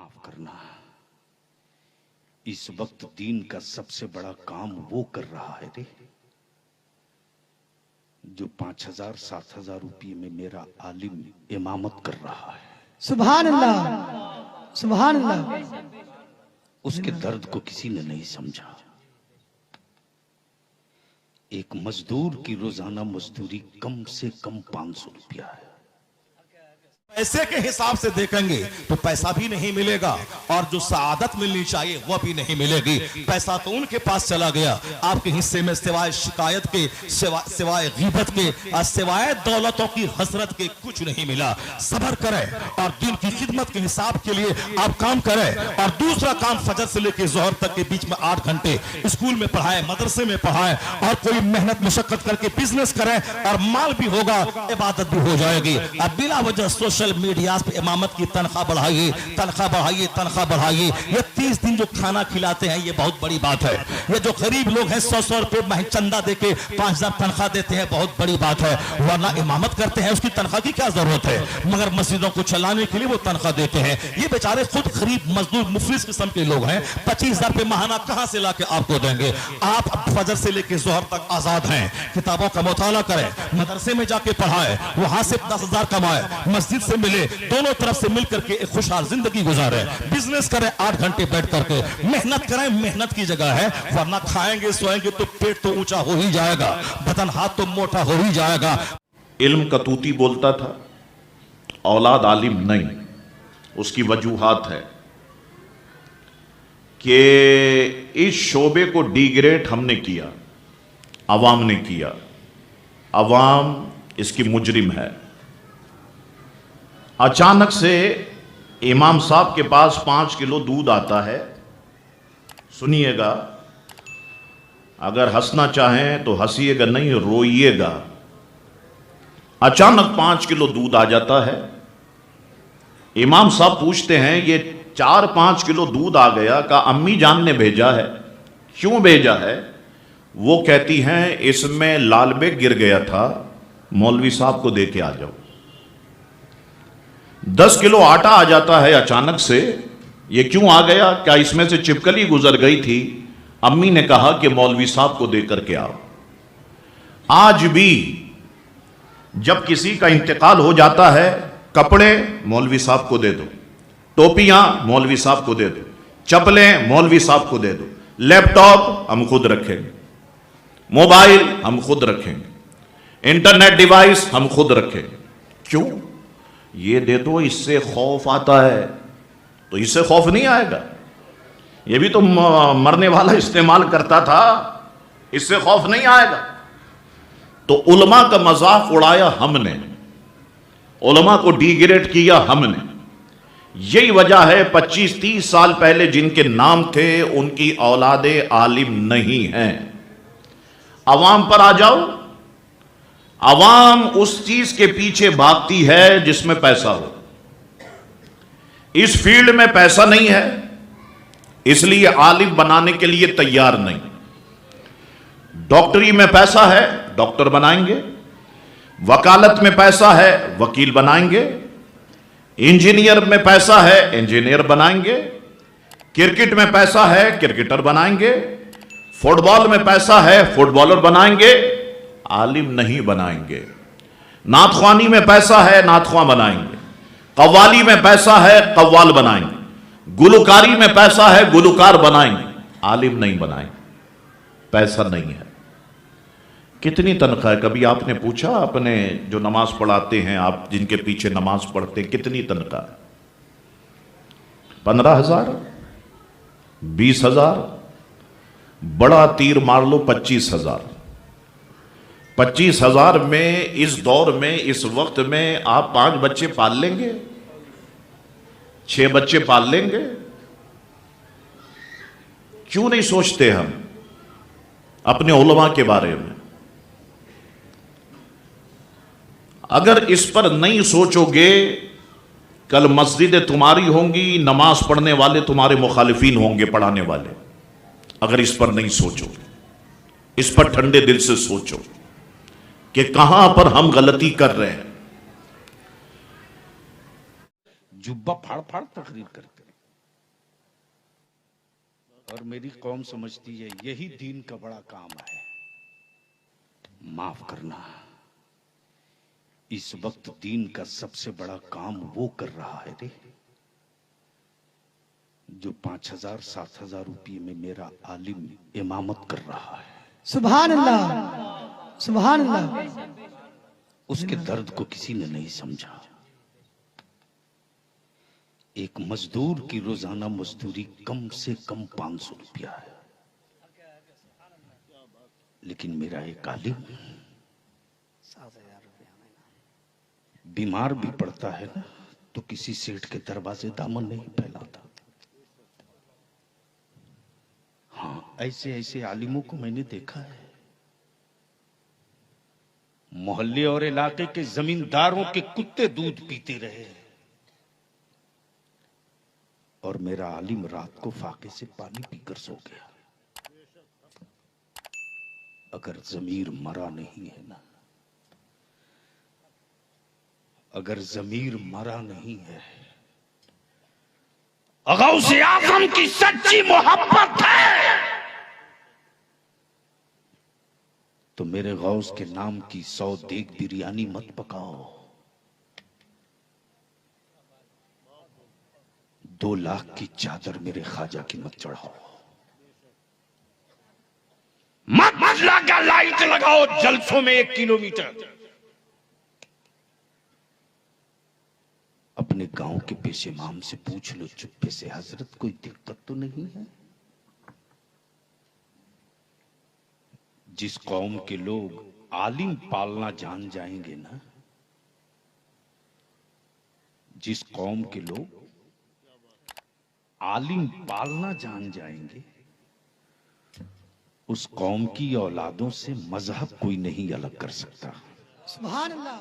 माफ करना, इस वक्त दीन का सबसे बड़ा काम वो कर रहा है रे जो 5,000-7,000 रुपये में मेरा आलिम इमामत कर रहा है। सुभान अल्लाह, सुभान अल्लाह। उसके दर्द को किसी ने नहीं समझा। एक मजदूर की रोजाना मजदूरी कम से कम 500 रुपया है। पैसे के हिसाब से देखेंगे तो पैसा भी नहीं मिलेगा और जो सआदत मिलनी चाहिए वह भी नहीं मिलेगी। पैसा तो उनके पास चला गया, आपके हिस्से में सिवाय शिकायत के, सिवाय गीबत के और सिवाय दौलतों की हसरत के कुछ नहीं मिला। सब्र करें और दिन की खिदमत के हिसाब के लिए आप काम करें। और दूसरा काम, फजर से लेकर जोहर तक के बीच में 8 घंटे स्कूल में पढ़ाए, मदरसे में पढ़ाए और कोई मेहनत मुशक्कत करके बिजनेस करें और माल भी होगा, इबादत भी हो जाएगी। अब बिला वजह सोशल मीडिया पे इमामत की तनख्वाह बढ़ाइए, तनख्वाह बढ़ाइए, तनख्वाह बढ़ाइए। ये 30 दिन जो खाना खिलाते हैं ये बहुत बड़ी बात है। ये जो गरीब लोग हैं 100-100 रुपए चंदा देके 5,000 तनख्वाह देते हैं, बहुत बड़ी बात है। वरना इमामत करते हैं उसकी तनख्वाह की क्या जरूरत है, मगर मस्जिदों को चलाने के लिए वो तनख्वाह देते हैं। ये बेचारे खुद गरीब मजदूर मुफलिस किस्म के लोग हैं, 25,000 रुपए महाना कहां से लाके आपको देंगे। आप फजर से लेकर जोहर तक आजाद हैं, किताबों का मुताला करें, मदरसे में जाके पढ़ाए, वहां से 10,000 कमाए, मस्जिद से मिले, दोनों तरफ से मिल करके एक खुशहाल जिंदगी गुजारे, बिजनेस करें 8 घंटे बैठ करके, मेहनत करें, मेहनत की जगह है। वरना खाएंगे सोएंगे तो पेट तो ऊंचा हो ही जाएगा, बदन हाथ तो मोटा हो ही जाएगा। इल्म का तूती बोलता था, औलाद आलिम नहीं। उसकी वजूहात है कि इस शोबे को डिग्रेड हमने किया, अवाम ने किया, अवाम इसकी मुजरिम है। अचानक से इमाम साहब के पास 5 किलो दूध आता है। सुनिएगा, अगर हंसना चाहें तो हंसिएगा नहीं, रोइएगा। अचानक 5 किलो दूध आ जाता है। इमाम साहब पूछते हैं ये 4-5 किलो दूध आ गया, का अम्मी जान ने भेजा है? क्यों भेजा है? वो कहती हैं इसमें लाल बेग गिर गया था, मौलवी साहब को दे के आ जाओ। 10 किलो आटा आ जाता है अचानक से। ये क्यों आ गया? क्या इसमें से चिपकली गुजर गई थी? अम्मी ने कहा कि मौलवी साहब को दे करके आओ। आज भी जब किसी का इंतकाल हो जाता है, कपड़े मौलवी साहब को दे दो, टोपियां मौलवी साहब को दे दो, चप्पलें मौलवी साहब को दे दो, लैपटॉप हम खुद रखेंगे, मोबाइल हम खुद रखेंगे, इंटरनेट डिवाइस हम खुद रखेंगे। क्यों? ये दे दो, इससे खौफ आता है। तो इससे खौफ नहीं आएगा, ये भी तो मरने वाला इस्तेमाल करता था, इससे खौफ नहीं आएगा। तो उलमा का मजाक उड़ाया हमने, उलमा को डिग्रेड किया हमने। यही वजह है 25-30 साल पहले जिनके नाम थे उनकी औलादे आलिम नहीं हैं। अवाम पर आ जाओ, अवाम उस चीज के पीछे भागती है जिसमें पैसा हो। इस फील्ड में पैसा नहीं है, इसलिए आलिम बनाने के लिए तैयार नहीं। डॉक्टरी में पैसा है, डॉक्टर बनाएंगे। वकालत में पैसा है, वकील बनाएंगे। इंजीनियर में पैसा है, इंजीनियर बनाएंगे। क्रिकेट में पैसा है, क्रिकेटर बनाएंगे। फुटबॉल में पैसा है, फुटबॉलर बनाएंगे, आलिम नहीं बनाएंगे। नातख्वानी में पैसा है, नातख्वां बनाएंगे। कव्वाली में पैसा है, कव्वाल बनाएंगे। गुलकारी में पैसा है, गुलकार बनाएंगे, आलिम नहीं बनाएंगे। पैसा नहीं है। कितनी तनख्वाह है? कभी आपने पूछा अपने जो नमाज पढ़ाते हैं, आप जिनके पीछे नमाज पढ़ते हैं, कितनी तनख्वाह? 15,000, 20,000, बड़ा तीर मार लो 25,000। 25,000 में इस दौर में, इस वक्त में आप 5 बच्चे पाल लेंगे, 6 बच्चे पाल लेंगे? क्यों नहीं सोचते हम अपने उलमा के बारे में? अगर इस पर नहीं सोचोगे, कल मस्जिदें तुम्हारी होंगी, नमाज पढ़ने वाले तुम्हारे मुखालिफिन होंगे, पढ़ाने वाले। अगर इस पर नहीं सोचोगे, इस पर ठंडे दिल से सोचो कि कहां पर हम गलती कर रहे हैं। जुब्बा फाड़ फाड़ तकरीर करते, اور میری قوم سمجھتی ہے یہی دین کا بڑا کام ہے، معاف کرنا۔ اس وقت دین کا سب سے بڑا کام وہ کر رہا ہے رے جو 5,000 7,000 روپے میں میرا عالم امامت کر رہا ہے۔ سبحان اللہ، سبحان اللہ۔ اس کے درد کو کسی نے نہیں سمجھا۔ ایک مزدور کی روزانہ مزدوری کم سے کم 500 روپیہ ہے، لیکن میرا ایک عالم بیمار بھی پڑتا ہے نا تو کسی سیٹھ کے دروازے دامن نہیں پھیلاتا۔ ہاں، ایسے ایسے عالموں کو میں نے دیکھا ہے، محلے اور علاقے کے زمینداروں کے کتے دودھ پیتے رہے اور میرا عالم رات کو فاقے سے پانی پی کر سو گیا۔ اگر ضمیر مرا نہیں ہے نا، اگر ضمیر مرا نہیں ہے، غوث اعظم کی سچی محبت ہے تو میرے غوث کے نام کی 100 دیگ بریانی مت پکاؤ، 2 لاکھ کی چادر میرے خواجہ کی مت چڑھاؤ، مت لگا لائٹ لگاؤ جلسوں میں 1 کلومیٹر۔ اپنے گاؤں کے پیش امام سے پوچھ لو چپے سے، حضرت کوئی دقت تو نہیں ہے؟ جس قوم کے لوگ عالم پالنا جان جائیں گے نا، جس قوم کے لوگ عالم پالنا جان جائیں گے، اس قوم کی اولادوں سے مذہب کوئی نہیں الگ کر سکتا۔ سبحان اللہ۔